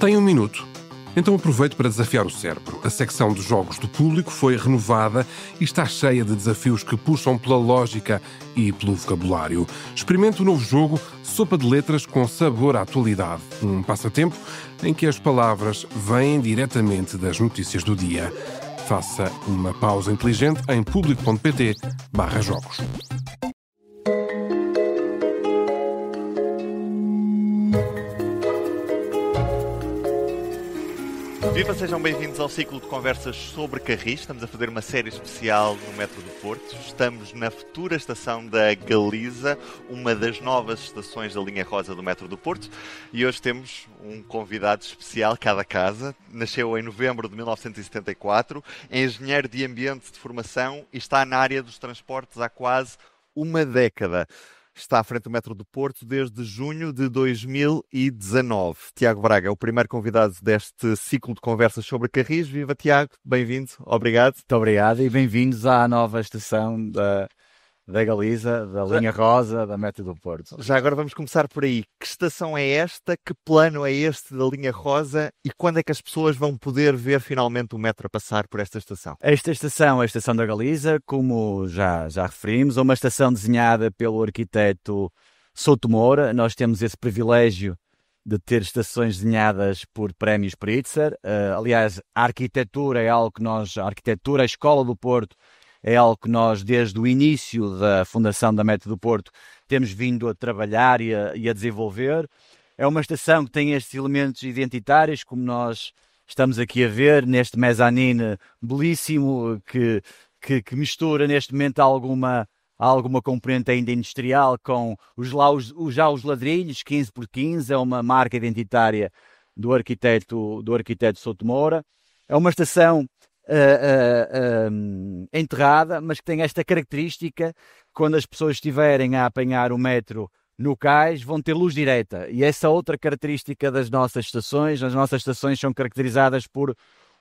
Tem um minuto? Então aproveito para desafiar o cérebro. A secção de jogos do público foi renovada e está cheia de desafios que puxam pela lógica e pelo vocabulário. Experimente o novo jogo Sopa de Letras com sabor à atualidade. Um passatempo em que as palavras vêm diretamente das notícias do dia. Faça uma pausa inteligente em público.pt/jogos. Viva, sejam bem-vindos ao ciclo de conversas sobre Carris. Estamos a fazer uma série especial no Metro do Porto. Estamos na futura estação da Galiza, uma das novas estações da linha rosa do Metro do Porto. E hoje temos um convidado especial, cada casa. Nasceu em novembro de 1974, é engenheiro de ambiente de formação e está na área dos transportes há quase uma década. Está à frente do Metro do Porto desde junho de 2019. Tiago Braga é o primeiro convidado deste ciclo de conversas sobre Carris. Viva, Tiago, bem-vindo, obrigado. Muito obrigado e bem-vindos à nova estação da Galiza, da linha rosa, da Metro do Porto. Já agora vamos começar por aí. Que estação é esta? Que plano é este da linha rosa? E quando é que as pessoas vão poder ver finalmente o metro a passar por esta estação? Esta estação é a Estação da Galiza, como já referimos, é uma estação desenhada pelo arquiteto Souto Moura. Nós temos esse privilégio de ter estações desenhadas por prémios Pritzker. Aliás, a arquitetura é algo que a Escola do Porto, é algo que nós, desde o início da fundação da Metro do Porto, temos vindo a trabalhar e a desenvolver. É uma estação que tem estes elementos identitários, como nós estamos aqui a ver, neste mezanine belíssimo, que mistura neste momento alguma componente ainda industrial com os ladrilhos, 15x15, é uma marca identitária do arquiteto Souto Moura. É uma estação enterrada, mas que tem esta característica: quando as pessoas estiverem a apanhar o metro no cais, vão ter luz direta. E essa outra característica das nossas estações. As nossas estações são caracterizadas por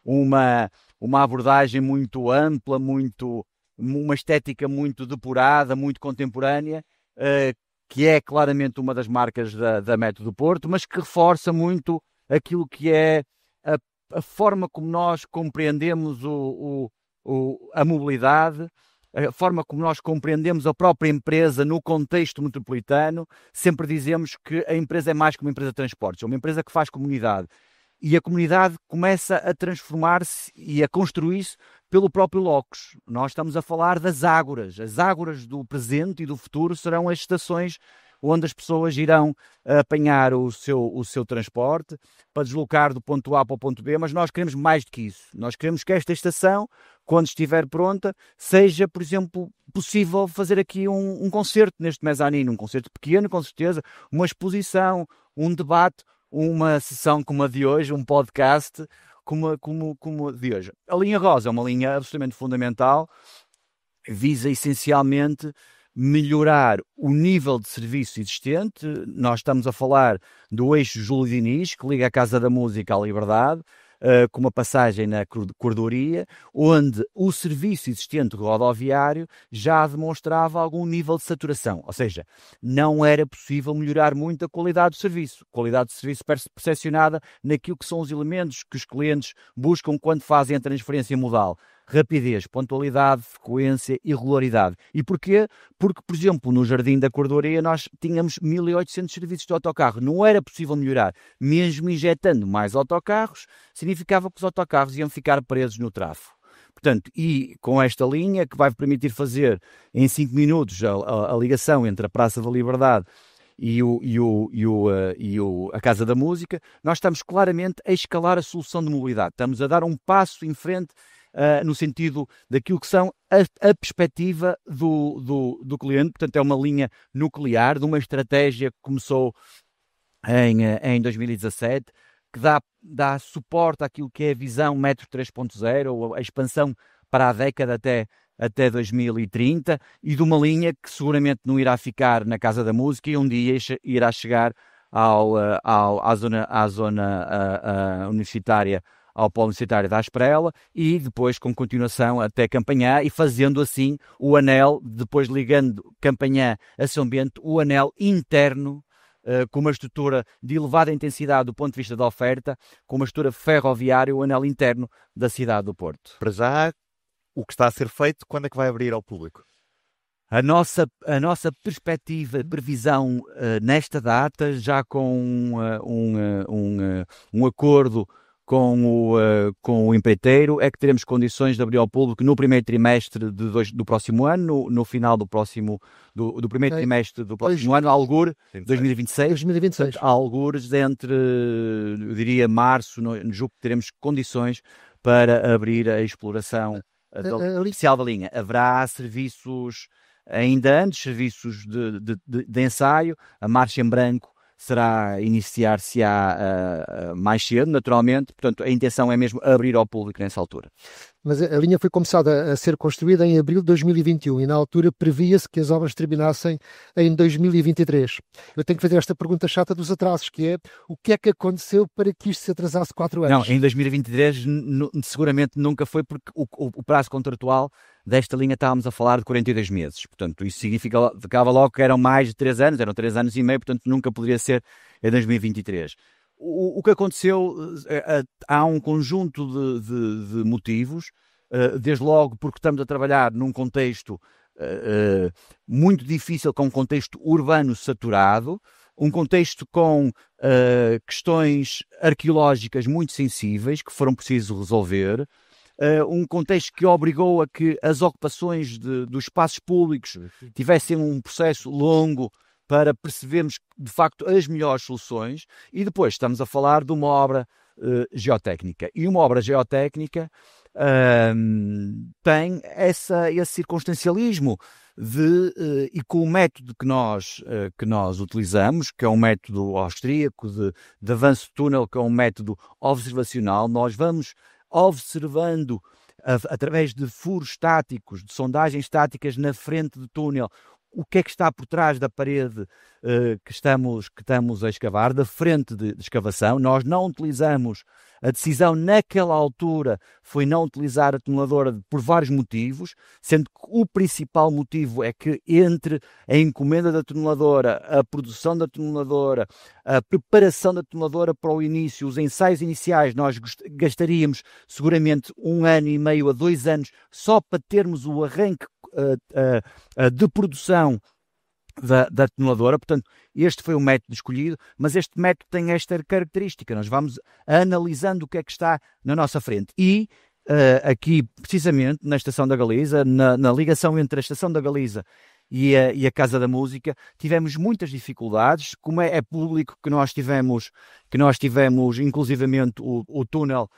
uma abordagem muito ampla, uma estética muito depurada, muito contemporânea, que é claramente uma das marcas da Metro do Porto, mas que reforça muito aquilo que é a forma como nós compreendemos a mobilidade, a forma como nós compreendemos a própria empresa no contexto metropolitano. Sempre dizemos que a empresa é mais que uma empresa de transportes, é uma empresa que faz comunidade. E a comunidade começa a transformar-se e a construir-se pelo próprio locus. Nós estamos a falar das ágoras. As ágoras do presente e do futuro serão as estações onde as pessoas irão apanhar o seu transporte para deslocar do ponto A para o ponto B, mas nós queremos mais do que isso. Nós queremos que esta estação, quando estiver pronta, seja, por exemplo, possível fazer aqui um concerto neste mezanino, um concerto pequeno, com certeza, uma exposição, um debate, uma sessão como a de hoje, um podcast como a de hoje. A linha rosa é uma linha absolutamente fundamental, visa essencialmente melhorar o nível de serviço existente. Nós estamos a falar do eixo Júlio Diniz, que liga a Casa da Música à Liberdade, com uma passagem na cordoaria, onde o serviço existente rodoviário já demonstrava algum nível de saturação, ou seja, não era possível melhorar muito a qualidade do serviço. Qualidade de serviço percepcionada naquilo que são os elementos que os clientes buscam quando fazem a transferência modal: rapidez, pontualidade, frequência e regularidade. E porquê? Porque, por exemplo, no Jardim da Cordoaria nós tínhamos 1800 serviços de autocarro. Não era possível melhorar. Mesmo injetando mais autocarros, significava que os autocarros iam ficar presos no tráfego. Portanto, e com esta linha, que vai permitir fazer em 5 minutos a ligação entre a Praça da Liberdade e a Casa da Música, nós estamos claramente a escalar a solução de mobilidade. Estamos a dar um passo em frente no sentido daquilo que são a perspectiva do cliente. Portanto, é uma linha nuclear de uma estratégia que começou em 2017, que dá suporte àquilo que é a visão Metro 3.0, a expansão para a década até 2030, e de uma linha que seguramente não irá ficar na Casa da Música e um dia irá chegar à zona universitária, ao Polo Universitário da Asprela, e depois com continuação até Campanhã, e fazendo assim o anel, depois ligando Campanhã a São Bento, o anel interno com uma estrutura de elevada intensidade do ponto de vista da oferta, com uma estrutura ferroviária, o anel interno da cidade do Porto. Para já, o que está a ser feito, quando é que vai abrir ao público? A nossa perspectiva, previsão nesta data, já com um acordo com o empreiteiro, é que teremos condições de abrir ao público no primeiro trimestre do próximo ano, no final do primeiro trimestre do próximo ano, algures 2026. Portanto, algures entre, eu diria, março, julho, teremos condições para abrir a exploração oficial da linha. Haverá serviços, ainda antes, serviços de ensaio. A marcha em branco iniciar-se-á mais cedo, naturalmente. Portanto, a intenção é mesmo abrir ao público nessa altura. Mas a linha foi começada a ser construída em abril de 2021 e na altura previa-se que as obras terminassem em 2023. Eu tenho que fazer esta pergunta chata dos atrasos, que é: o que é que aconteceu para que isto se atrasasse 4 anos? Não, em 2023 seguramente nunca foi, porque o prazo contratual desta linha estávamos a falar de 42 meses. Portanto, isso significava logo que eram mais de 3 anos, eram 3 anos e meio, portanto nunca poderia ser em 2023. O que aconteceu, há um conjunto de motivos, desde logo porque estamos a trabalhar num contexto muito difícil, com um contexto urbano saturado, um contexto com questões arqueológicas muito sensíveis que foram preciso resolver, um contexto que obrigou a que as ocupações dos espaços públicos tivessem um processo longo para percebermos, de facto, as melhores soluções. E depois estamos a falar de uma obra geotécnica. E uma obra geotécnica tem esse circunstancialismo e com o método que nós utilizamos, que é um método austríaco de avanço de túnel, que é um método observacional. Nós vamos observando através de furos estáticos, de sondagens estáticas na frente do túnel, o que é que está por trás da parede que estamos a escavar, da frente de escavação. Nós não utilizamos, a decisão naquela altura foi não utilizar a tuneladora por vários motivos, sendo que o principal motivo é que entre a encomenda da tuneladora, a produção da tuneladora, a preparação da tuneladora para o início, os ensaios iniciais, nós gastaríamos seguramente 1 ano e meio a 2 anos só para termos o arranque de produção da tuneladora. Portanto, este foi o método escolhido, mas este método tem esta característica: nós vamos analisando o que é que está na nossa frente. E aqui, precisamente, na Estação da Galiza, na ligação entre a Estação da Galiza e a Casa da Música, tivemos muitas dificuldades. Como é público que nós tivemos inclusivamente o túnel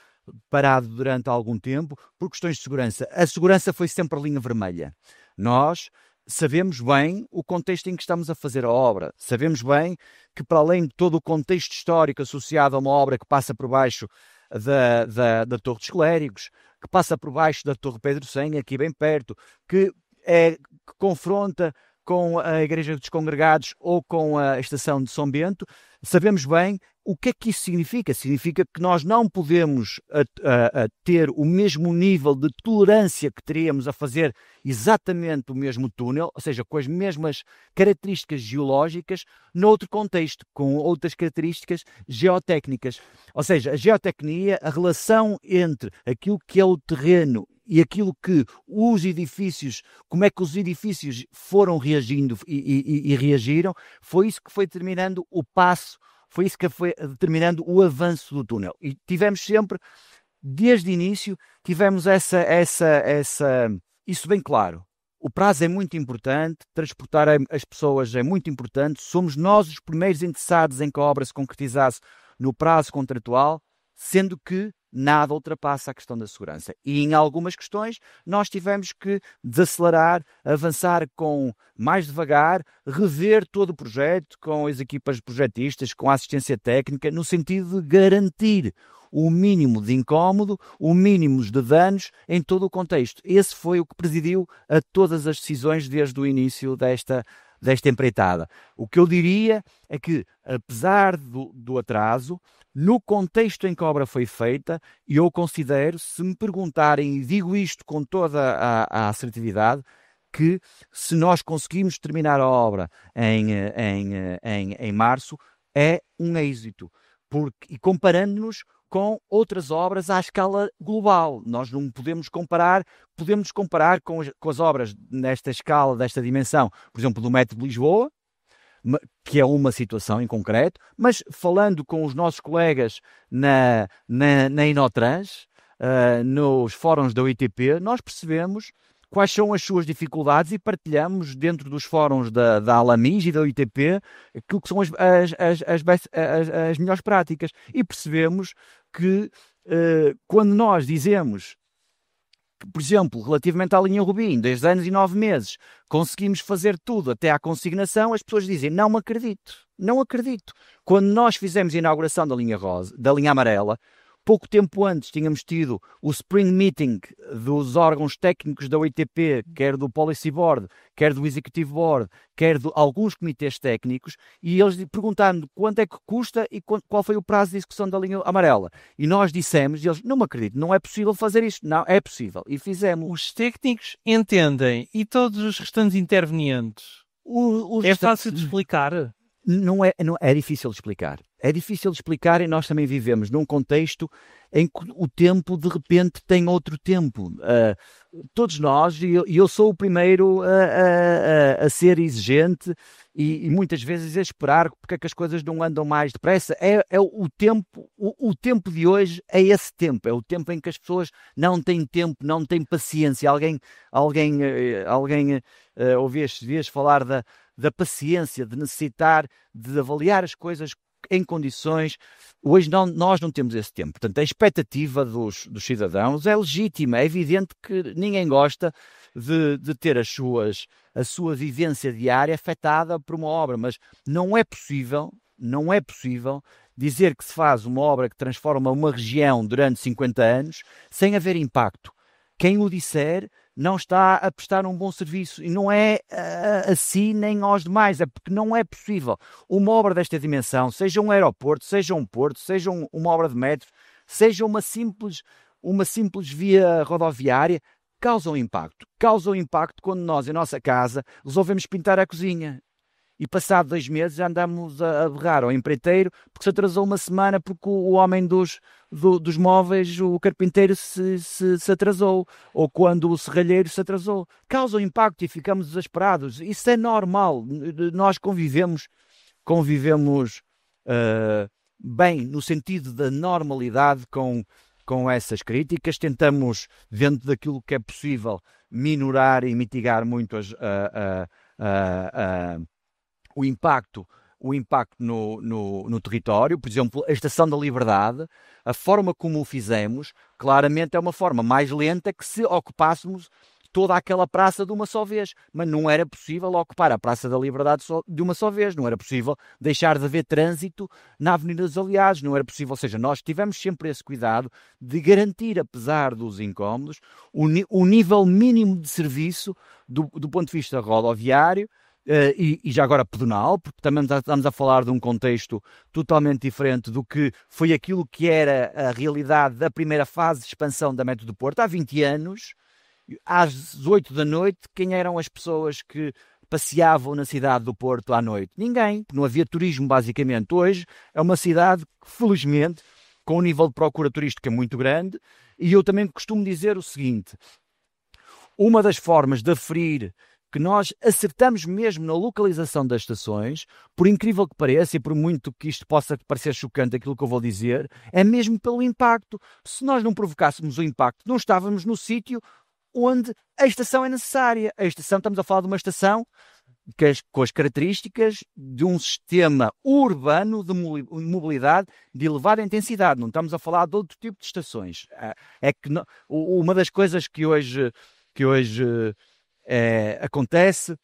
parado durante algum tempo por questões de segurança. A segurança foi sempre a linha vermelha. Nós sabemos bem o contexto em que estamos a fazer a obra. Sabemos bem que, para além de todo o contexto histórico associado a uma obra que passa por baixo da Torre dos Clérigos, que passa por baixo da Torre Pedro Senha, aqui bem perto, que confronta com a Igreja dos Congregados ou com a Estação de São Bento, sabemos bem o que é que isso significa. Significa que nós não podemos ter o mesmo nível de tolerância que teríamos a fazer exatamente o mesmo túnel, ou seja, com as mesmas características geológicas, noutro contexto, com outras características geotécnicas. Ou seja, a geotecnia, a relação entre aquilo que é o terreno e aquilo que os edifícios, como é que os edifícios foram reagindo e reagiram, foi isso que foi determinando o passo, foi isso que foi determinando o avanço do túnel. E tivemos sempre, desde o início, tivemos isso bem claro. O prazo é muito importante, transportar as pessoas é muito importante, somos nós os primeiros interessados em que a obra se concretizasse no prazo contratual, sendo que nada ultrapassa a questão da segurança. E em algumas questões nós tivemos que desacelerar, avançar mais devagar, rever todo o projeto com as equipas de projetistas, com a assistência técnica, no sentido de garantir o mínimo de incómodo, o mínimo de danos em todo o contexto. Esse foi o que presidiu a todas as decisões desde o início desta empreitada. O que eu diria é que, apesar do atraso, no contexto em que a obra foi feita, eu considero, se me perguntarem, e digo isto com toda a assertividade, que se nós conseguimos terminar a obra em março, é um êxito. E comparando-nos com outras obras à escala global. Nós não podemos comparar com as obras nesta escala, desta dimensão, por exemplo, do Metro de Lisboa, que é uma situação em concreto, mas falando com os nossos colegas na Inotrans, nos fóruns da OITP, nós percebemos quais são as suas dificuldades e partilhamos dentro dos fóruns da Alamis e da OITP aquilo que são as melhores práticas. E percebemos que quando nós dizemos que, por exemplo, relativamente à linha Rubim, 10 anos e 9 meses, conseguimos fazer tudo até à consignação, as pessoas dizem, não acredito. Quando nós fizemos a inauguração da linha amarela, pouco tempo antes tínhamos tido o Spring Meeting dos órgãos técnicos da OITP, quer do Policy Board, quer do Executive Board, quer de alguns comitês técnicos, e eles perguntaram quanto é que custa e qual foi o prazo de execução da linha amarela. E nós dissemos, e eles, não me acredito, não é possível fazer isto. Não, é possível. E fizemos. Os técnicos entendem, e todos os restantes intervenientes? É fácil de explicar? Não é difícil de explicar. É difícil de explicar e nós também vivemos num contexto em que o tempo de repente tem outro tempo. Todos nós, e eu sou o primeiro a ser exigente e muitas vezes a esperar porque é que as coisas não andam mais depressa. O tempo de hoje é esse tempo, é o tempo em que as pessoas não têm tempo, não têm paciência. Alguém ouvi estes dias falar da paciência, de necessitar de avaliar as coisas em condições. Hoje nós não temos esse tempo. Portanto, a expectativa dos cidadãos é legítima. É evidente que ninguém gosta de ter a sua vivência diária afetada por uma obra, mas não é possível dizer que se faz uma obra que transforma uma região durante 50 anos sem haver impacto. Quem o disser não está a prestar um bom serviço, e não é a si nem aos demais, é porque não é possível uma obra desta dimensão, seja um aeroporto, seja um porto, seja uma obra de metro, seja uma simples via rodoviária, causam impacto quando nós em nossa casa resolvemos pintar a cozinha. E passado 2 meses já andamos a berrar ao empreiteiro porque se atrasou uma semana, porque o homem dos móveis, o carpinteiro, se atrasou, ou quando o serralheiro se atrasou. Causa um impacto e ficamos desesperados. Isso é normal. Nós convivemos bem, no sentido da normalidade com essas críticas. Tentamos, dentro daquilo que é possível, minorar e mitigar muito o impacto no território. Por exemplo, a Estação da Liberdade, a forma como o fizemos, claramente é uma forma mais lenta que se ocupássemos toda aquela praça de uma só vez. Mas não era possível ocupar a Praça da Liberdade de uma só vez, não era possível deixar de haver trânsito na Avenida dos Aliados, não era possível. Ou seja, nós tivemos sempre esse cuidado de garantir, apesar dos incómodos, o nível mínimo de serviço do ponto de vista rodoviário, e já agora pedonal, porque também estamos a falar de um contexto totalmente diferente do que foi aquilo que era a realidade da primeira fase de expansão da Metro do Porto há 20 anos. Às 8 da noite, quem eram as pessoas que passeavam na cidade do Porto à noite? Ninguém, não havia turismo basicamente. Hoje é uma cidade que, felizmente, com um nível de procura turística muito grande, e eu também costumo dizer o seguinte: uma das formas de aferir que nós acertamos mesmo na localização das estações, por incrível que pareça, e por muito que isto possa parecer chocante aquilo que eu vou dizer, é mesmo pelo impacto. Se nós não provocássemos o impacto, não estávamos no sítio onde a estação é necessária. A estação, estamos a falar de uma estação com as características de um sistema urbano de mobilidade de elevada intensidade. Não estamos a falar de outro tipo de estações. É que uma das coisas que hoje acontece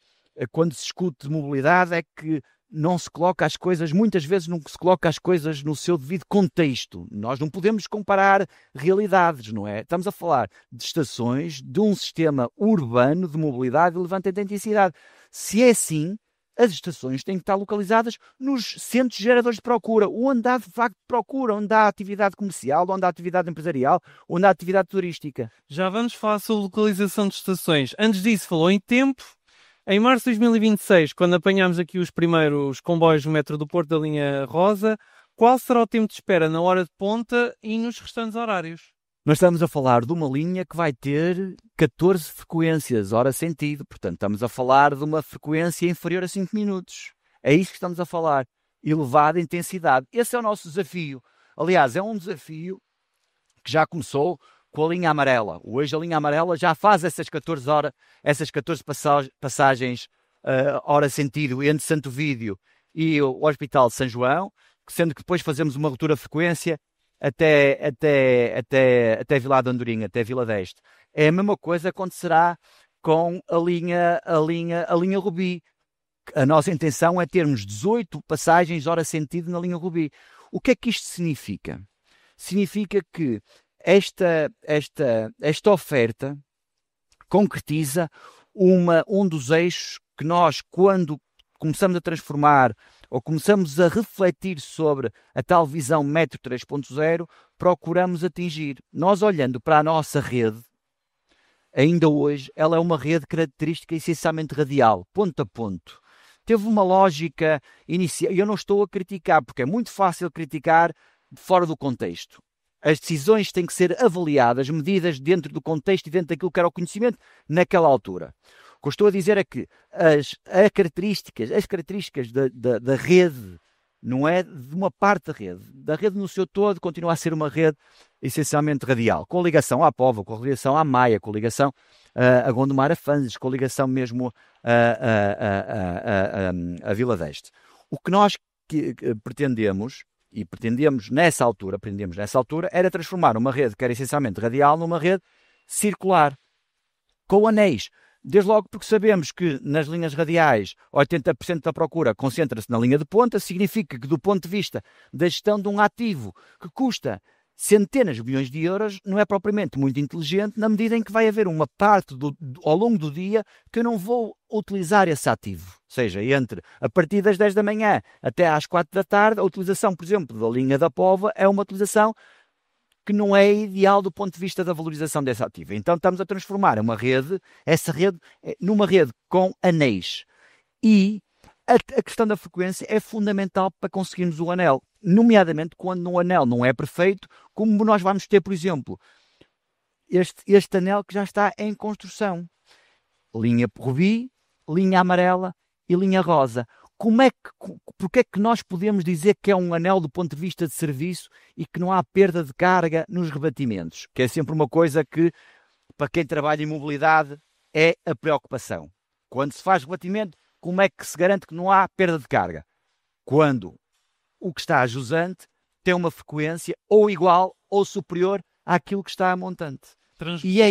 quando se discute de mobilidade é que não se coloca as coisas, muitas vezes não se coloca as coisas no seu devido contexto. Nós não podemos comparar realidades, não é? Estamos a falar de estações, de um sistema urbano de mobilidade de elevada intensidade. Se é assim, as estações têm que estar localizadas nos centros geradores de procura, onde há de facto procura, onde há atividade comercial, onde há atividade empresarial, onde há atividade turística. Já vamos falar sobre localização de estações. Antes disso, falou em tempo. Em março de 2026, quando apanhámos aqui os primeiros comboios do metro do Porto da linha Rosa, qual será o tempo de espera na hora de ponta e nos restantes horários? Nós estamos a falar de uma linha que vai ter 14 frequências, hora sentido. Portanto, estamos a falar de uma frequência inferior a 5 minutos. É isso que estamos a falar. Elevada intensidade. Esse é o nosso desafio. Aliás, é um desafio que já começou com a linha amarela. Hoje a linha amarela já faz essas 14 horas, essas 14 passagens hora sentido entre Santo Vídeo e o Hospital de São João, sendo que depois fazemos uma ruptura de frequência até Vila da Andorinha, até Vila d'Este. É a mesma coisa acontecerá com a linha Rubi. A nossa intenção é termos 18 passagens hora sentido na linha Rubi. O que é que isto significa? Significa que esta oferta concretiza um dos eixos que nós, quando começamos a transformar ou começamos a refletir sobre a tal visão Metro 3.0, procuramos atingir. Nós, olhando para a nossa rede, ainda hoje, ela é uma rede característica essencialmente radial, ponto a ponto. Teve uma lógica inicial, e eu não estou a criticar, porque é muito fácil criticar fora do contexto. As decisões têm que ser avaliadas, medidas dentro do contexto e dentro daquilo que era o conhecimento naquela altura. O que eu estou a dizer é que as características da rede, não é de uma parte da rede no seu todo, continua a ser uma rede essencialmente radial, com ligação à Póvoa, com ligação à Maia, com ligação a Gondomar, a Fanzes, com ligação mesmo a Vila d'Este. O que nós pretendemos nessa altura, era transformar uma rede que era essencialmente radial numa rede circular, com anéis. Desde logo porque sabemos que nas linhas radiais 80% da procura concentra-se na linha de ponta, significa que do ponto de vista da gestão de um ativo que custa centenas de milhões de euros, não é propriamente muito inteligente, na medida em que vai haver uma parte ao longo do dia que eu não vou utilizar esse ativo. Ou seja, a partir das 10 da manhã até às 4 da tarde, a utilização, por exemplo, da linha da Póvoa é uma utilização que não é ideal do ponto de vista da valorização desse ativo. Então estamos a transformar essa rede numa rede com anéis. E a questão da frequência é fundamental para conseguirmos o anel, nomeadamente quando o anel não é perfeito, como nós vamos ter, por exemplo, este anel que já está em construção. Linha Rubi, linha amarela e linha rosa. Porque é que nós podemos dizer que é um anel do ponto de vista de serviço e que não há perda de carga nos rebatimentos? Que é sempre uma coisa que, para quem trabalha em mobilidade, é a preocupação. Quando se faz rebatimento, como é que se garante que não há perda de carga? Quando o que está a jusante tem uma frequência ou igual ou superior àquilo que está a montante. E é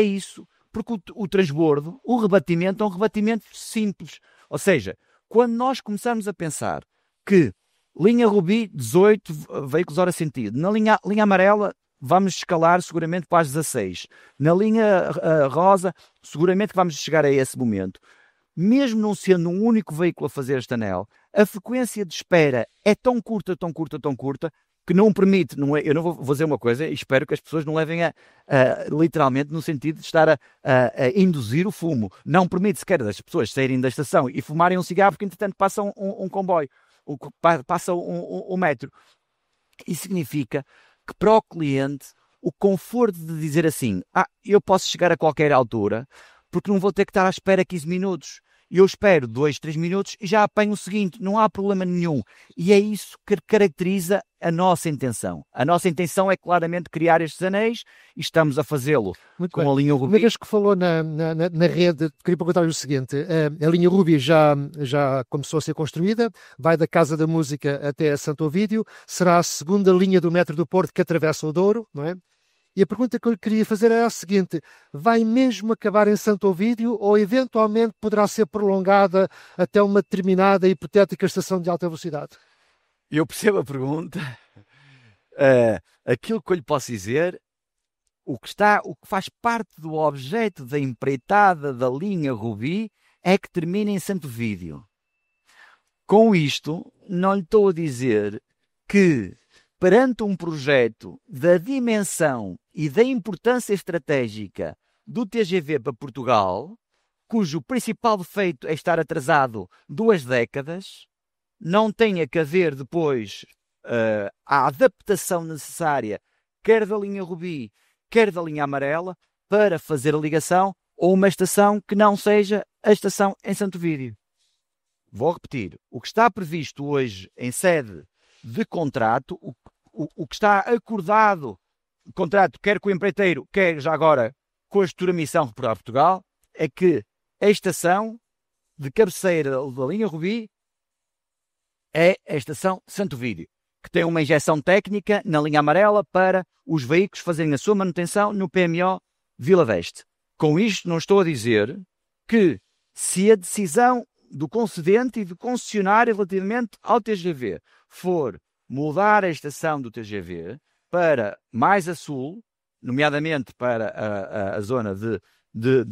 isso, porque o transbordo, o rebatimento é um rebatimento simples. Ou seja, quando nós começarmos a pensar que linha Rubi, 18 veículos hora sentido, na linha amarela vamos escalar seguramente para as 16, na linha rosa seguramente que vamos chegar a esse momento. Mesmo não sendo um único veículo a fazer este anel, a frequência de espera é tão curta, que não permite, eu não vou dizer uma coisa, e espero que as pessoas não levem literalmente no sentido de estar a induzir o fumo. Não permite sequer as pessoas saírem da estação e fumarem um cigarro, porque entretanto passa um comboio, passa um metro. Isso significa que para o cliente o conforto de dizer assim, eu posso chegar a qualquer altura, porque não vou ter que estar à espera 15 minutos. Eu espero 2, 3 minutos e já apanho o seguinte, não há problema nenhum. E é isso que caracteriza a nossa intenção. A nossa intenção é claramente criar estes anéis e estamos a fazê-lo com a linha Rubi. Uma vez que falou na rede, queria perguntar-lhe o seguinte, a linha Rubi já começou a ser construída, vai da Casa da Música até a Santo Ovídio, será a segunda linha do metro do Porto que atravessa o Douro, não é? E a pergunta que eu lhe queria fazer é a seguinte, vai mesmo acabar em Santo Ovídio ou eventualmente poderá ser prolongada até uma determinada hipotética estação de alta velocidade? Eu percebo a pergunta. Aquilo que eu lhe posso dizer, o que faz parte do objeto da empreitada da linha Rubi é que termina em Santo Ovídio. Com isto, não lhe estou a dizer que, perante um projeto da dimensão e da importância estratégica do TGV para Portugal, cujo principal defeito é estar atrasado 2 décadas, não tenha que haver depois a adaptação necessária, quer da linha Rubi, quer da linha amarela, para fazer a ligação ou uma estação que não seja a estação em Santo Ovídio. Vou repetir, o que está previsto hoje em sede de contrato, o que está acordado, contrato quer com o empreiteiro, quer já agora com a gestora Missão Reportar Portugal, é que a estação de cabeceira da linha Rubi é a estação Santo Ovídio, que tem uma injeção técnica na linha amarela para os veículos fazerem a sua manutenção no PMO Vila d'Este. Com isto não estou a dizer que se a decisão do concedente e do concessionário relativamente ao TGV for mudar a estação do TGV para mais a sul, nomeadamente para a zona de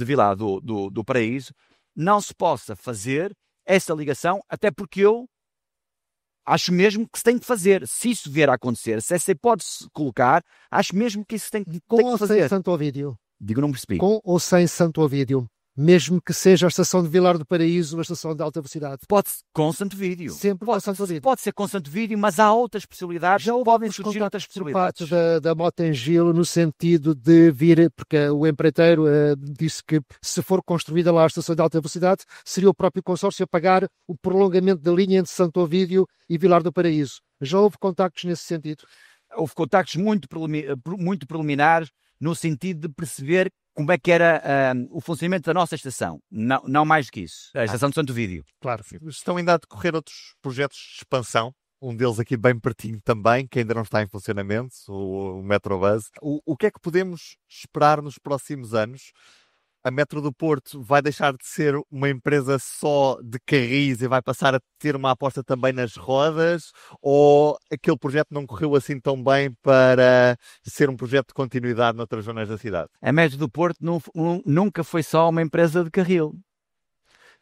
Vilar do Paraíso, não se possa fazer essa ligação, até porque eu acho mesmo que se tem que fazer. Se isso vier a acontecer, se essa hipótese colocar, acho mesmo que isso tem que fazer. Com ou sem Santo Ovídio? Digo, não percebi. Com ou sem Santo Ovídio? Mesmo que seja a estação de Vilar do Paraíso, uma estação de alta velocidade. Pode ser com Santo Ovídio. Sempre com Santo Ovídio. Pode ser com Santo Ovídio, mas há outras possibilidades. Já podem surgir outras possibilidades. Por parte da Motengil, no sentido de vir, porque o empreiteiro disse que se for construída lá a estação de alta velocidade, seria o próprio consórcio a pagar o prolongamento da linha entre Santo Ovídio e Vilar do Paraíso. Já houve contactos nesse sentido? Houve contactos muito preliminares, no sentido de perceber como é que era o funcionamento da nossa estação. Não mais do que isso. A estação de Santo Ovídio. Claro. Estão ainda a decorrer outros projetos de expansão. Um deles aqui bem pertinho também, que ainda não está em funcionamento, o Metrobus. O que é que podemos esperar nos próximos anos? A Metro do Porto vai deixar de ser uma empresa só de carris e vai passar a ter uma aposta também nas rodas? Ou aquele projeto não correu assim tão bem para ser um projeto de continuidade noutras zonas da cidade? A Metro do Porto nunca foi só uma empresa de carril.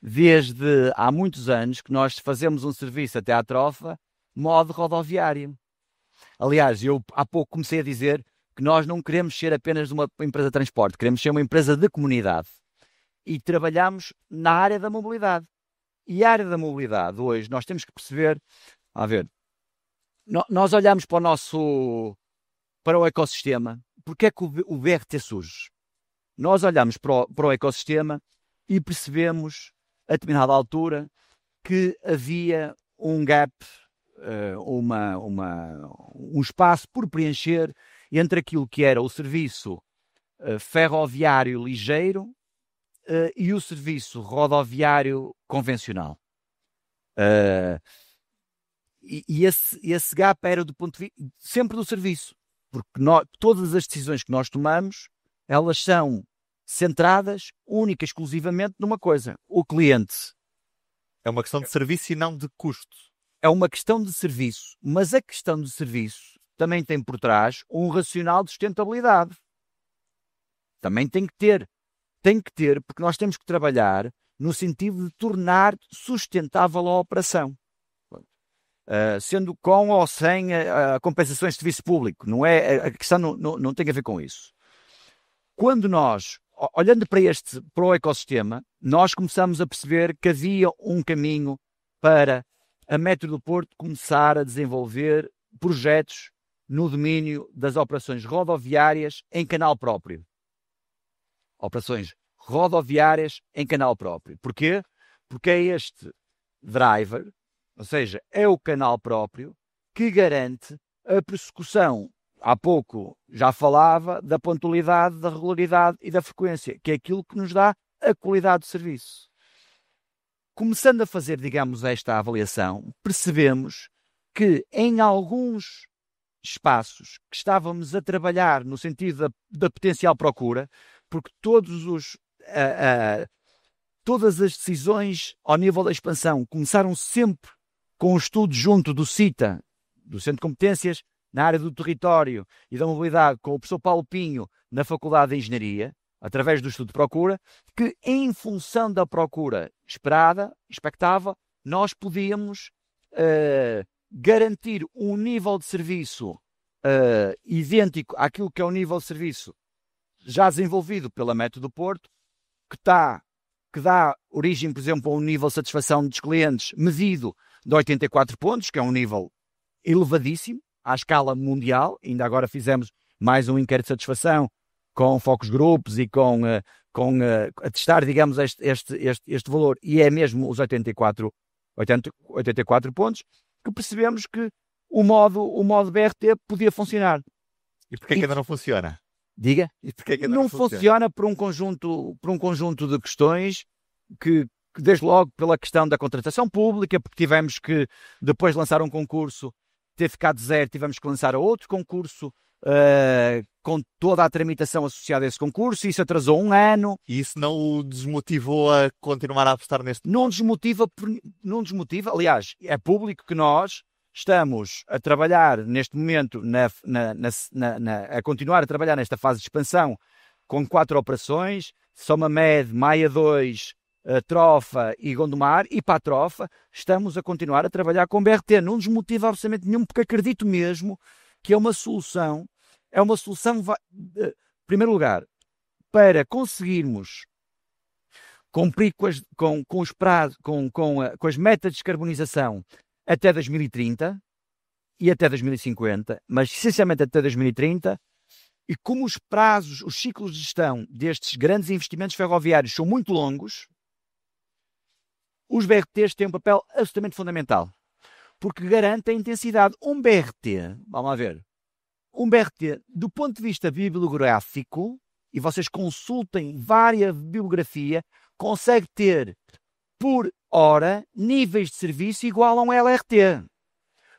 Desde há muitos anos que nós fazemos um serviço até à Trofa, modo rodoviário. Aliás, eu há pouco comecei a dizer que nós não queremos ser apenas uma empresa de transporte, queremos ser uma empresa de comunidade. E trabalhamos na área da mobilidade. E a área da mobilidade, hoje, nós temos que perceber, nós olhamos para o ecossistema. Porque é que o BRT surge? Nós olhamos para o ecossistema e percebemos, a determinada altura, que havia um gap, um espaço por preencher entre aquilo que era o serviço ferroviário ligeiro e o serviço rodoviário convencional. E esse gap era do ponto de vista sempre do serviço, porque todas as decisões que nós tomamos, elas são centradas única e exclusivamente numa coisa: o cliente. É uma questão de serviço e não de custo. É uma questão de serviço, mas a questão de serviço também tem por trás um racional de sustentabilidade. Também tem que ter, porque nós temos que trabalhar no sentido de tornar sustentável a operação. Sendo com ou sem compensações de serviço público. Não é, a questão não tem a ver com isso. Quando nós, olhando para o ecossistema, nós começamos a perceber que havia um caminho para a Metro do Porto começar a desenvolver projetos no domínio das operações rodoviárias em canal próprio. Operações rodoviárias em canal próprio. Porquê? Porque é este driver, ou seja, é o canal próprio que garante a persecução. Há pouco já falava da pontualidade, da regularidade e da frequência, que é aquilo que nos dá a qualidade do serviço. Começando a fazer, digamos, esta avaliação, percebemos que em alguns espaços que estávamos a trabalhar no sentido da potencial procura, porque todas as decisões ao nível da expansão começaram sempre com um estudo junto do CITA, do Centro de Competências, na área do território e da mobilidade, com o professor Paulo Pinho, na Faculdade de Engenharia, através do estudo de procura, que em função da procura expectável, nós podíamos garantir um nível de serviço idêntico àquilo que é o nível de serviço já desenvolvido pela Método Porto, que dá origem, por exemplo, a um nível de satisfação dos clientes medido de 84 pontos, que é um nível elevadíssimo à escala mundial. Ainda agora fizemos mais um inquérito de satisfação com focus groups e a testar, digamos, este valor, e é mesmo os 84 pontos, que percebemos que o modo BRT podia funcionar. E porquê que ainda não funciona? Diga? E porquê que ainda Não funciona por um conjunto de questões que, desde logo, pela questão da contratação pública, porque tivemos que, depois de lançar um concurso, ter ficado zero, tivemos que lançar outro concurso com toda a tramitação associada a esse concurso, e isso atrasou um ano. E isso não o desmotivou a continuar a apostar neste? Não desmotiva, aliás, é público que nós estamos a trabalhar neste momento, a continuar a trabalhar nesta fase de expansão com 4 operações, Somamed, Maia 2, Trofa e Gondomar, e para a Trofa estamos a continuar a trabalhar com BRT. Não nos motiva absolutamente nenhum, porque acredito mesmo que é uma solução, em primeiro lugar, para conseguirmos cumprir com os prazos, com as metas de descarbonização até 2030 e até 2050, mas essencialmente até 2030, e como os prazos, os ciclos de gestão destes grandes investimentos ferroviários são muito longos, os BRTs têm um papel absolutamente fundamental, porque garante a intensidade. Um BRT, vamos lá ver, um BRT, do ponto de vista bibliográfico, e vocês consultem várias bibliografia, consegue ter por hora níveis de serviço igual a um LRT.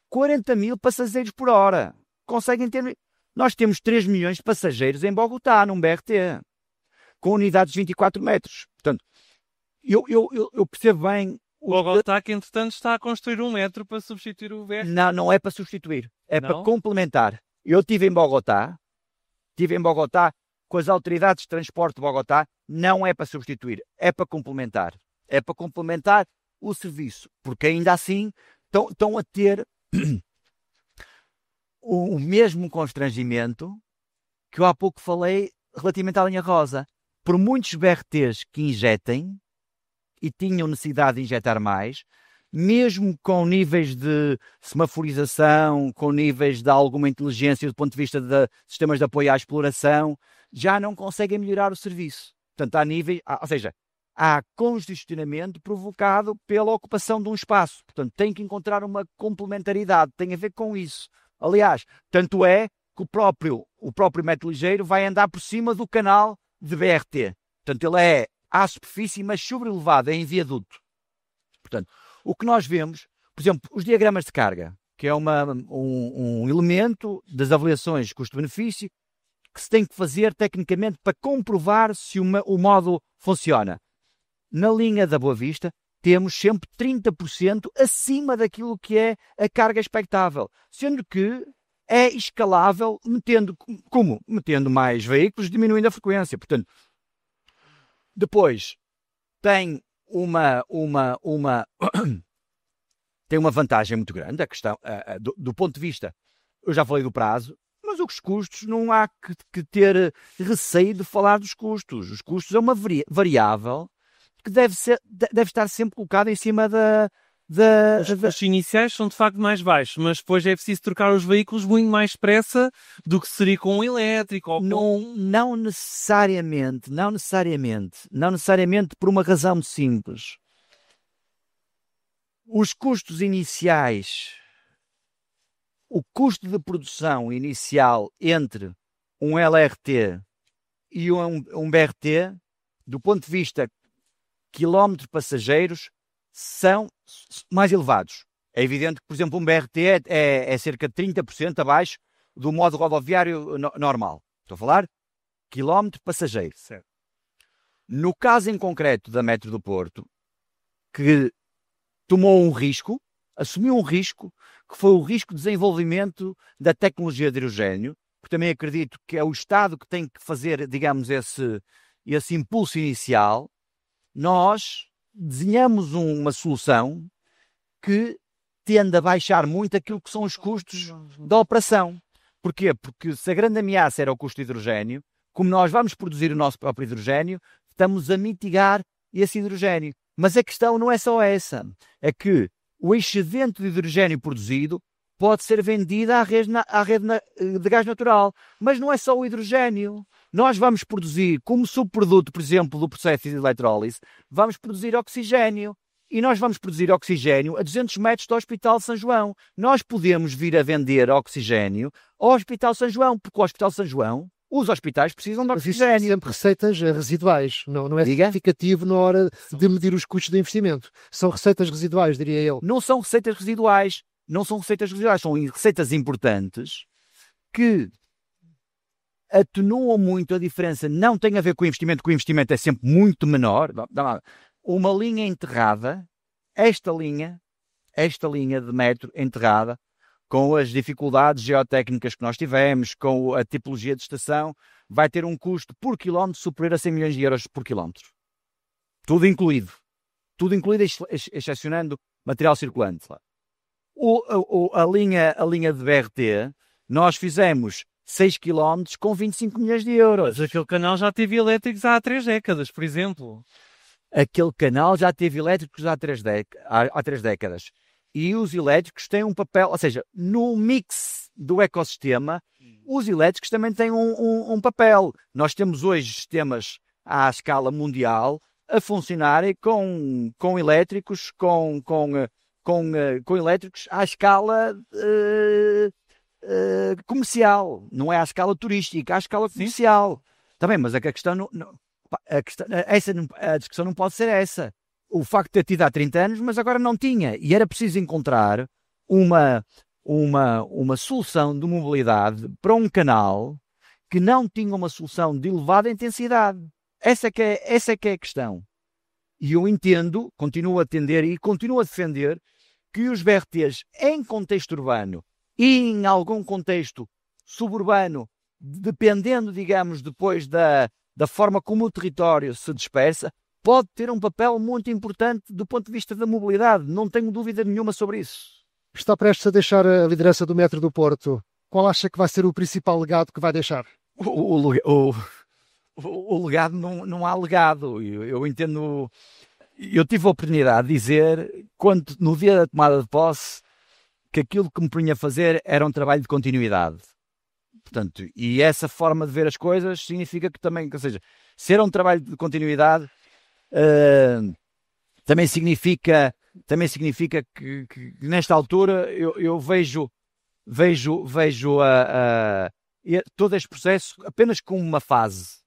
40 mil passageiros por hora. Conseguem ter... Nós temos 3 milhões de passageiros em Bogotá, num BRT, com unidades de 24 metros. Portanto, eu percebo bem... Bogotá, que entretanto está a construir um metro para substituir o BRT. Não é para substituir, é para complementar. Eu estive em Bogotá com as autoridades de transporte de Bogotá, não é para substituir, é para complementar. É para complementar o serviço, porque ainda assim estão a ter o mesmo constrangimento que eu há pouco falei relativamente à linha rosa. Por muitos BRTs que injetem, e tinham necessidade de injetar mais, mesmo com níveis de semaforização, com níveis de alguma inteligência do ponto de vista de sistemas de apoio à exploração, já não conseguem melhorar o serviço. Portanto, há congestionamento provocado pela ocupação de um espaço. Portanto, tem que encontrar uma complementaridade, tem a ver com isso. Aliás, tanto é que o próprio metro ligeiro vai andar por cima do canal de BRT. Portanto, ele é à superfície, mas sobrelevado, é em viaduto. Portanto, o que nós vemos, por exemplo, os diagramas de carga, que é um elemento das avaliações de custo-benefício que se tem que fazer tecnicamente para comprovar se o módulo funciona. Na linha da Boa Vista, temos sempre 30% acima daquilo que é a carga expectável, sendo que é escalável metendo mais veículos, diminuindo a frequência. Portanto, depois tem tem uma vantagem muito grande, a questão do ponto de vista, eu já falei do prazo, mas os custos, não há que ter receio de falar dos custos. Os custos é uma variável que deve estar sempre colocada em cima Os custos iniciais são de facto mais baixos, mas depois é preciso trocar os veículos muito mais depressa do que seria com um elétrico. Não necessariamente, por uma razão muito simples. Os custos iniciais, o custo de produção inicial entre um LRT e um BRT, do ponto de vista quilómetros passageiros, são mais elevados. É evidente que, por exemplo, um BRT é cerca de 30% abaixo do modo rodoviário normal. Estou a falar quilómetro passageiro. Certo. No caso em concreto da Metro do Porto, que tomou um risco, assumiu um risco, que foi o risco de desenvolvimento da tecnologia de hidrogênio, porque também acredito que é o Estado que tem que fazer, digamos, esse impulso inicial. Nós desenhamos uma solução que tende a baixar muito aquilo que são os custos da operação. Porquê? Porque se a grande ameaça era o custo de hidrogénio, como nós vamos produzir o nosso próprio hidrogénio, estamos a mitigar esse hidrogénio. Mas a questão não é só essa, é que o excedente de hidrogénio produzido pode ser vendido à rede de gás natural. Mas não é só o hidrogénio. Nós vamos produzir, como subproduto, por exemplo, do processo de eletrólise, vamos produzir oxigénio. E nós vamos produzir oxigénio a 200 metros do Hospital São João. Nós podemos vir a vender oxigénio ao Hospital São João, porque o Hospital São João, os hospitais precisam de oxigénio. Mas isso sempre receitas residuais, não é significativo na hora de medir os custos de investimento. São receitas residuais, diria eu. Não são receitas residuais, são receitas importantes que atenuam muito a diferença. Não tem a ver com o investimento, que o investimento é sempre muito menor. Uma linha enterrada, esta linha de metro enterrada, com as dificuldades geotécnicas que nós tivemos, com a tipologia de estação, vai ter um custo por quilómetro superior a 100 milhões de euros por quilómetro. Tudo incluído, excepcionando material circulante. A linha de BRT, nós fizemos 6 km com 25 milhões de euros. Mas aquele canal já teve elétricos há 3 décadas, por exemplo. Aquele canal já teve elétricos há 3 décadas. E os elétricos têm um papel, ou seja, no mix do ecossistema, os elétricos também têm um papel. Nós temos hoje sistemas à escala mundial a funcionarem com elétricos, com elétricos à escala comercial. Não é à escala turística, à escala comercial. Também, mas a questão a discussão não pode ser essa. O facto de ter tido há 30 anos, mas agora não tinha. E era preciso encontrar uma solução de mobilidade para um canal que não tinha uma solução de elevada intensidade. Essa é que é a questão. E eu entendo, continuo a atender e continuo a defender que os BRTs em contexto urbano e em algum contexto suburbano, dependendo, digamos, depois da forma como o território se dispersa, pode ter um papel muito importante do ponto de vista da mobilidade. Não tenho dúvida nenhuma sobre isso. Está prestes a deixar a liderança do Metro do Porto. Qual acha que vai ser o principal legado que vai deixar? O legado, não há legado. Eu entendo... Eu tive a oportunidade de dizer, no dia da tomada de posse, que aquilo que me punha a fazer era um trabalho de continuidade. Portanto, e essa forma de ver as coisas significa que também, ou seja, ser um trabalho de continuidade também significa que nesta altura eu vejo todo este processo apenas como uma fase.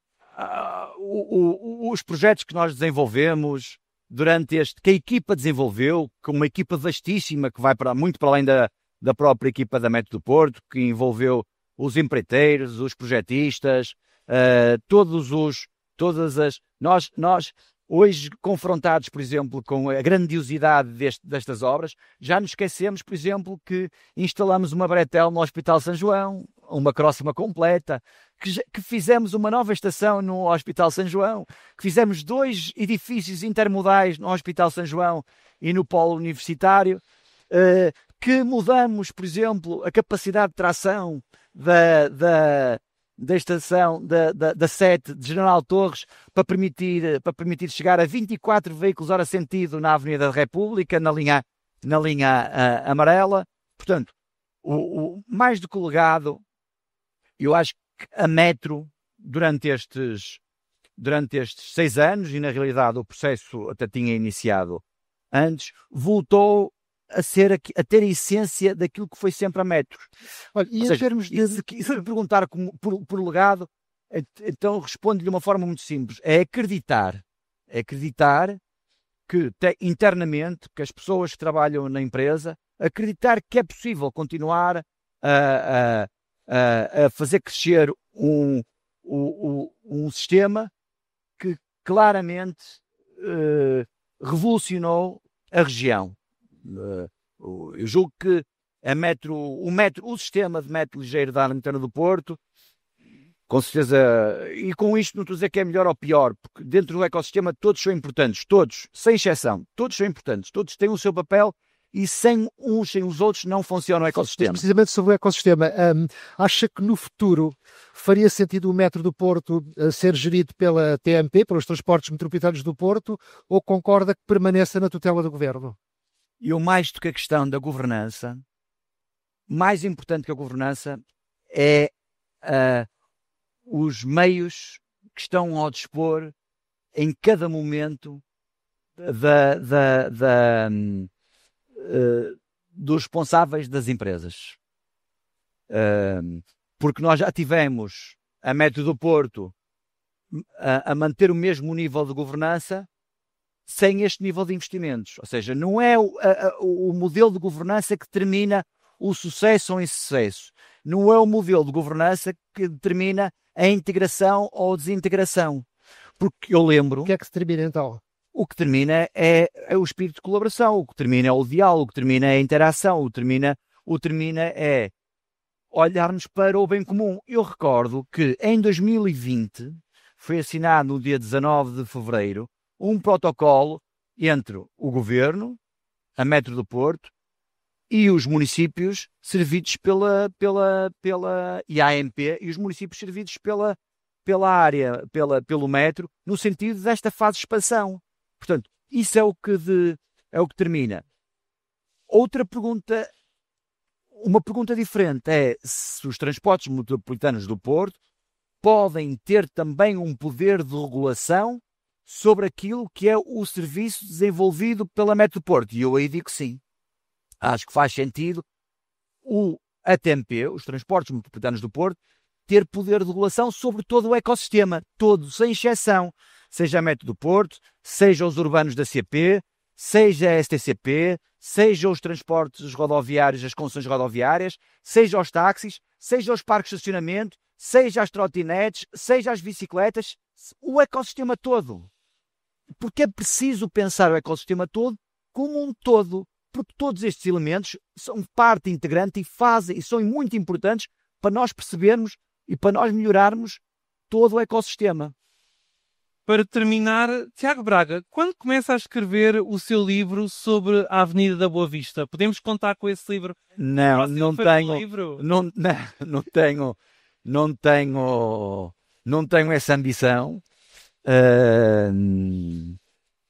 Os projetos que nós desenvolvemos que a equipa desenvolveu, com uma equipa vastíssima que vai muito para além da própria equipa da Metro do Porto, que envolveu os empreiteiros, os projetistas, nós hoje confrontados, por exemplo, com a grandiosidade destas obras, já nos esquecemos, por exemplo, que instalamos uma bretel no Hospital São João, uma cróssima completa, que fizemos uma nova estação no Hospital São João, que fizemos 2 edifícios intermodais no Hospital São João e no Polo Universitário, que mudamos, por exemplo, a capacidade de tração da estação da 7 de General Torres para permitir chegar a 24 veículos hora sentido na Avenida da República, na linha amarela. Portanto, mais do que o legado, eu acho que a Metro, durante estes 6 anos, e na realidade o processo até tinha iniciado antes, voltou a ter a essência daquilo que foi sempre a Metro. Olha, e em termos de... Se me perguntar por legado, então respondo-lhe de uma forma muito simples. É acreditar que internamente, que as pessoas que trabalham na empresa, acreditar que é possível continuar a fazer crescer um sistema que claramente revolucionou a região. Eu julgo que o sistema de metro ligeiro da Armentana do Porto, com certeza, e com isto não estou a dizer que é melhor ou pior, porque dentro do ecossistema todos são importantes, todos, sem exceção, todos são importantes, todos têm o seu papel e sem uns, sem os outros, não funciona o ecossistema. Precisamente sobre o ecossistema, acha que no futuro faria sentido o metro do Porto ser gerido pela TMP, pelos Transportes Metropolitanos do Porto, ou concorda que permaneça na tutela do Governo? Eu, mais do que a questão da governança, mais importante que a governança é os meios que estão ao dispor em cada momento dos responsáveis das empresas. Porque nós já tivemos a Metro do Porto a manter o mesmo nível de governança sem este nível de investimentos. Ou seja, não é o modelo de governança que determina o sucesso ou o insucesso. Não é o modelo de governança que determina a integração ou a desintegração. Porque eu lembro... O que é que determina então? O que termina é o espírito de colaboração, o que termina é o diálogo, o que termina é a interação, o que termina é olharmos para o bem comum. Eu recordo que em 2020 foi assinado no dia 19 de fevereiro um protocolo entre o Governo, a Metro do Porto e os municípios servidos e a AMP e os municípios servidos pela área, pelo metro, no sentido desta fase de expansão. Portanto, isso é o que termina. Outra pergunta, uma pergunta diferente é se os transportes metropolitanos do Porto podem ter também um poder de regulação sobre aquilo que é o serviço desenvolvido pela Metro do Porto. E eu aí digo sim. Acho que faz sentido a TMP, os transportes metropolitanos do Porto, ter poder de regulação sobre todo o ecossistema, todo, sem exceção. Seja a Metro do Porto, seja os urbanos da CP, seja a STCP, seja os transportes rodoviários, as concessões rodoviárias, seja os táxis, seja os parques de estacionamento, seja as trotinetes, seja as bicicletas, o ecossistema todo. Porque é preciso pensar o ecossistema todo como um todo, porque todos estes elementos são parte integrante e são muito importantes para nós percebermos e para nós melhorarmos todo o ecossistema. Para terminar, Tiago Braga, quando começa a escrever o seu livro sobre a Avenida da Boa Vista? Podemos contar com esse livro? Não tenho essa ambição.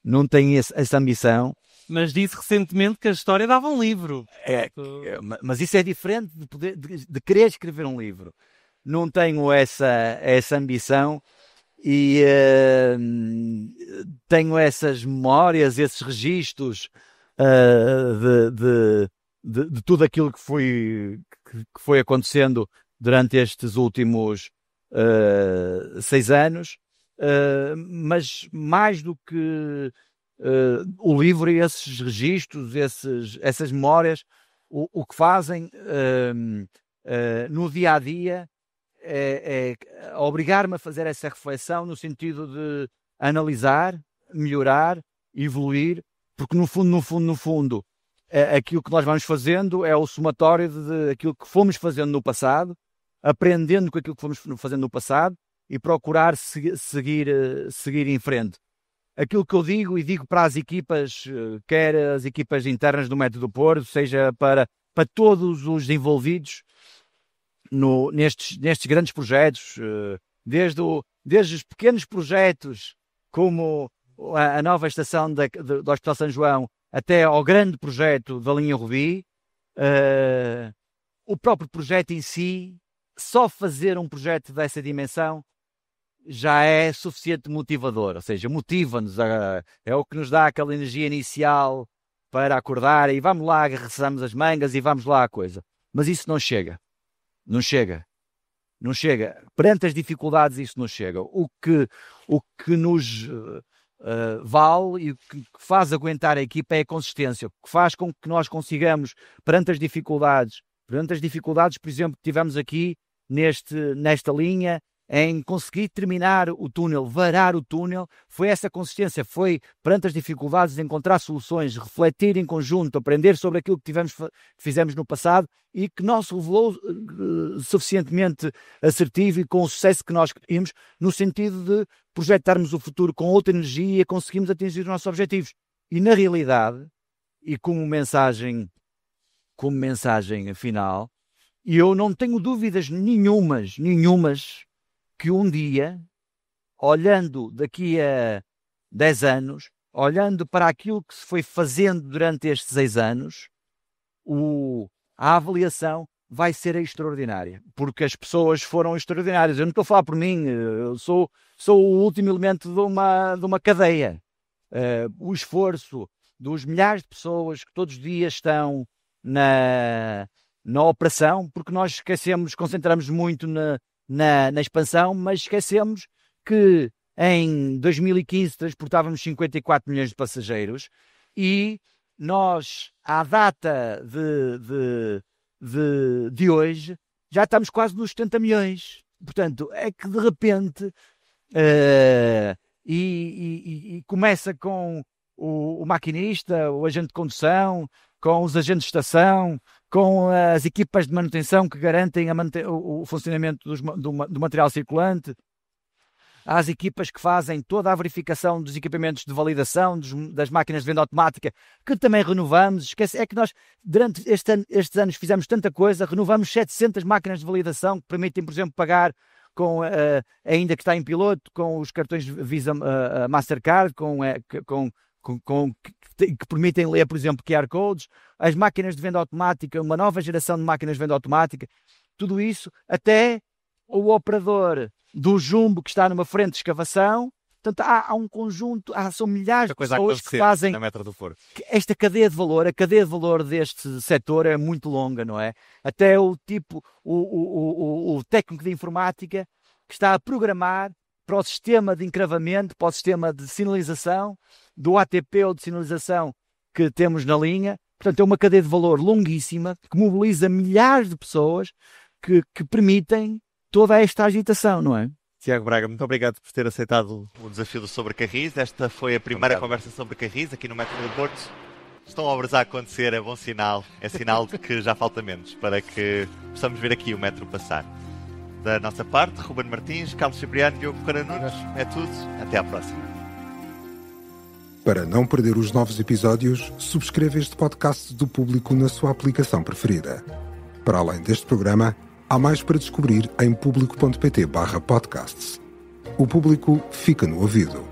Não tenho essa ambição. Mas disse recentemente que a história dava um livro. Mas isso é diferente de querer escrever um livro. Não tenho essa ambição e tenho essas memórias, esses registros de tudo aquilo que foi acontecendo durante estes últimos 6 anos, mas mais do que o livro e esses registros, essas memórias, o que fazem no dia a dia é obrigar-me a fazer essa reflexão no sentido de analisar, melhorar, evoluir, porque no fundo aquilo que nós vamos fazendo é o somatório daquilo que fomos fazendo no passado, aprendendo com aquilo que fomos fazendo no passado e procurar seguir em frente. Aquilo que eu digo para as equipas, quer as equipas internas do Metro do Porto, seja para todos os envolvidos nestes grandes projetos, desde os pequenos projetos, como a nova estação do Hospital São João, até ao grande projeto da linha Rubi, o próprio projeto em si, só fazer um projeto dessa dimensão já é suficiente motivador, ou seja, motiva-nos, é o que nos dá aquela energia inicial para acordar e vamos lá, arregaçamos as mangas e vamos lá a coisa. Mas isso não chega. Não chega. Perante as dificuldades isso não chega. O que nos vale e o que faz aguentar a equipa é a consistência. O que faz com que nós consigamos, perante as dificuldades, por exemplo, que tivemos aqui nesta linha, em conseguir terminar o túnel, varar o túnel, foi essa consistência, foi perante as dificuldades encontrar soluções, refletir em conjunto, aprender sobre aquilo que fizemos no passado e que não se revelou suficientemente assertivo e com o sucesso que nós queríamos, no sentido de projetarmos o futuro com outra energia e conseguimos atingir os nossos objetivos. E na realidade, e como mensagem final, e eu não tenho dúvidas nenhumas, que um dia, olhando daqui a 10 anos, olhando para aquilo que se foi fazendo durante estes 6 anos, a avaliação vai ser extraordinária, porque as pessoas foram extraordinárias. Eu não estou a falar por mim, eu sou o último elemento de uma cadeia. O esforço dos milhares de pessoas que todos os dias estão na operação, porque nós concentramos muito na expansão, mas esquecemos que em 2015 transportávamos 54 milhões de passageiros e nós, à data de hoje, já estamos quase nos 70 milhões. Portanto, é que de repente e começa com o maquinista, o agente de condução, com os agentes de estação, com as equipas de manutenção que garantem o funcionamento do material circulante, às equipas que fazem toda a verificação dos equipamentos de validação, das máquinas de venda automática, que também renovamos. É que nós, durante estes anos, fizemos tanta coisa, renovamos 700 máquinas de validação que permitem, por exemplo, pagar com, ainda que está em piloto, com os cartões Visa Mastercard, que permitem ler, por exemplo, QR Codes, as máquinas de venda automática, uma nova geração de máquinas de venda automática, tudo isso, até o operador do jumbo que está numa frente de escavação. Portanto, há um conjunto, são milhares de pessoas que fazem na Metro do Porto. Esta cadeia de valor, a cadeia de valor deste setor é muito longa, não é? Até o técnico de informática que está a programar para o sistema de encravamento, para o sistema de sinalização, do ATP ou de sinalização que temos na linha. Portanto, é uma cadeia de valor longuíssima que mobiliza milhares de pessoas que permitem toda esta agitação, não é? Tiago Braga, muito obrigado por ter aceitado o desafio do Sobre Carris. Esta foi a primeira conversa sobre Carris aqui no Metro do Porto. Estão obras a acontecer, é bom sinal. É sinal de que já falta menos para que possamos ver aqui o metro passar. Da nossa parte, Ruben Martins, Carlos Cipriano e Diogo Ferreira Nunes. É tudo. Até à próxima. Para não perder os novos episódios, subscreva este podcast do Público na sua aplicação preferida. Para além deste programa, há mais para descobrir em público.pt/podcasts. O Público fica no ouvido.